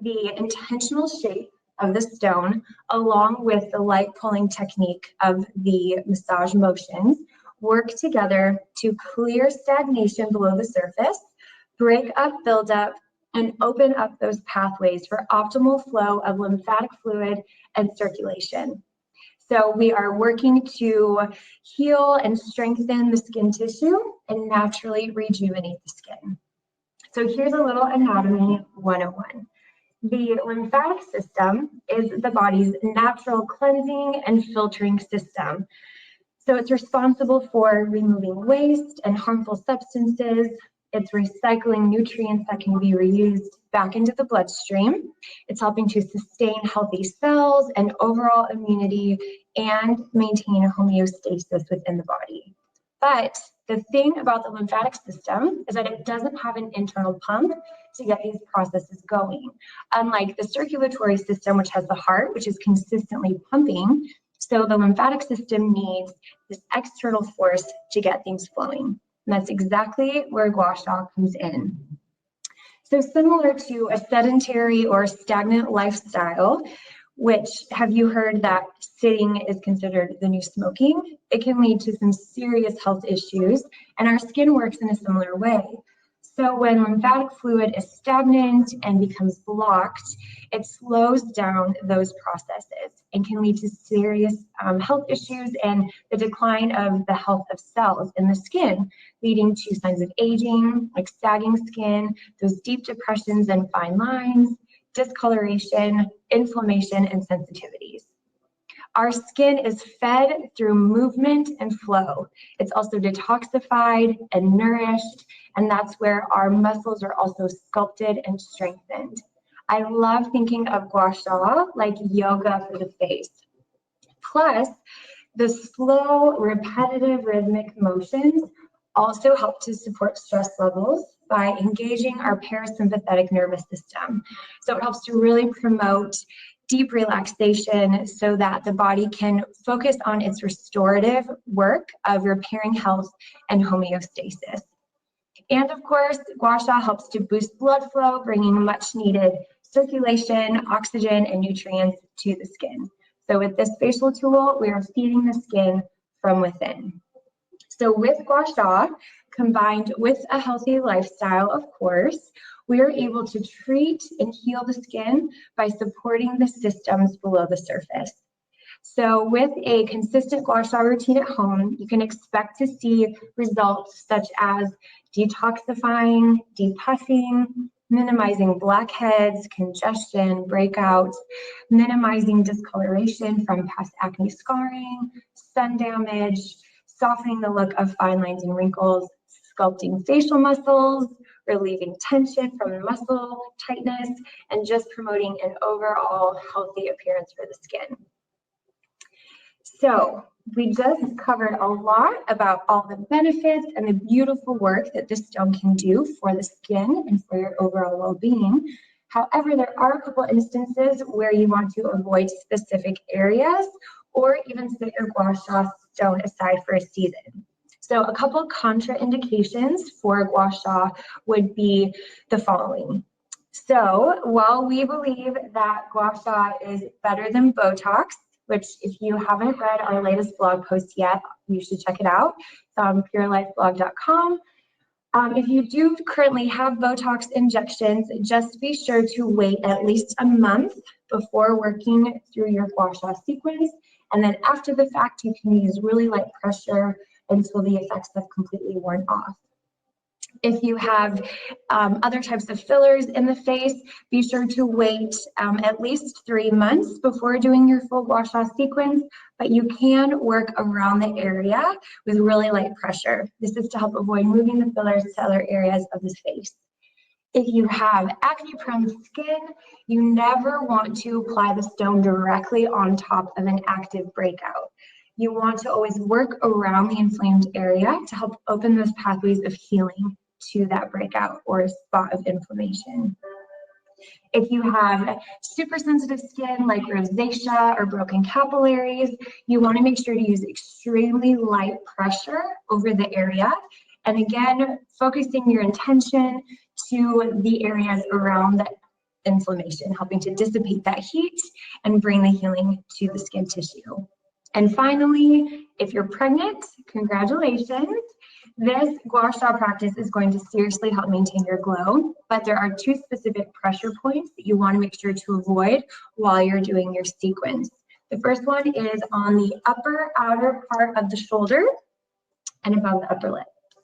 the intentional shape of the stone, along with the light pulling technique of the massage motions, work together to clear stagnation below the surface, break up buildup, and open up those pathways for optimal flow of lymphatic fluid and circulation. So we are working to heal and strengthen the skin tissue and naturally rejuvenate the skin. So here's a little anatomy 101. The lymphatic system is the body's natural cleansing and filtering system. So it's responsible for removing waste and harmful substances. It's recycling nutrients that can be reused back into the bloodstream. It's helping to sustain healthy cells and overall immunity and maintain homeostasis within the body. But the thing about the lymphatic system is that it doesn't have an internal pump to get these processes going. Unlike the circulatory system, which has the heart, which is consistently pumping, so the lymphatic system needs this external force to get things flowing. And that's exactly where Gua Sha comes in. So similar to a sedentary or stagnant lifestyle, which have you heard that sitting is considered the new smoking? It can lead to some serious health issues, and our skin works in a similar way. So when lymphatic fluid is stagnant and becomes blocked, it slows down those processes and can lead to serious health issues and the decline of the health of cells in the skin, leading to signs of aging, like sagging skin, those deep depressions and fine lines, discoloration, inflammation, and sensitivities. Our skin is fed through movement and flow. It's also detoxified and nourished, and that's where our muscles are also sculpted and strengthened. I love thinking of Gua Sha like yoga for the face. Plus, the slow, repetitive, rhythmic motions also help to support stress levels by engaging our parasympathetic nervous system. So it helps to really promote deep relaxation so that the body can focus on its restorative work of repairing health and homeostasis. And of course, Gua Sha helps to boost blood flow, bringing much needed circulation, oxygen, and nutrients to the skin. So with this facial tool, we are feeding the skin from within. So with Gua Sha, combined with a healthy lifestyle, of course, we are able to treat and heal the skin by supporting the systems below the surface. So with a consistent Gua Sha routine at home, you can expect to see results such as detoxifying, depuffing, minimizing blackheads, congestion, breakouts, minimizing discoloration from past acne scarring, sun damage, softening the look of fine lines and wrinkles, sculpting facial muscles, relieving tension from muscle tightness, and just promoting an overall healthy appearance for the skin. So we just covered a lot about all the benefits and the beautiful work that this stone can do for the skin and for your overall well-being. However, there are a couple instances where you want to avoid specific areas or even set your Gua Sha stone aside for a season. So a couple contraindications for Gua Sha would be the following. So while we believe that Gua Sha is better than Botox, which if you haven't read our latest blog post yet, you should check it out. It's on purelifeblog.com. If you do currently have Botox injections, just be sure to wait at least a month before working through your Gua Sha sequence. And then after the fact, you can use really light pressure until the effects have completely worn off. If you have other types of fillers in the face, be sure to wait at least 3 months before doing your full Gua Sha sequence, but you can work around the area with really light pressure. This is to help avoid moving the fillers to other areas of the face. If you have acne-prone skin, you never want to apply the stone directly on top of an active breakout. You want to always work around the inflamed area to help open those pathways of healing to that breakout or spot of inflammation. If you have super sensitive skin like rosacea or broken capillaries, you want to make sure to use extremely light pressure over the area. And again, focusing your intention to the areas around inflammation, helping to dissipate that heat and bring the healing to the skin tissue. And finally, if you're pregnant, congratulations. This Gua Sha practice is going to seriously help maintain your glow, but there are 2 specific pressure points that you want to make sure to avoid while you're doing your sequence. The first one is on the upper outer part of the shoulder and above the upper lip.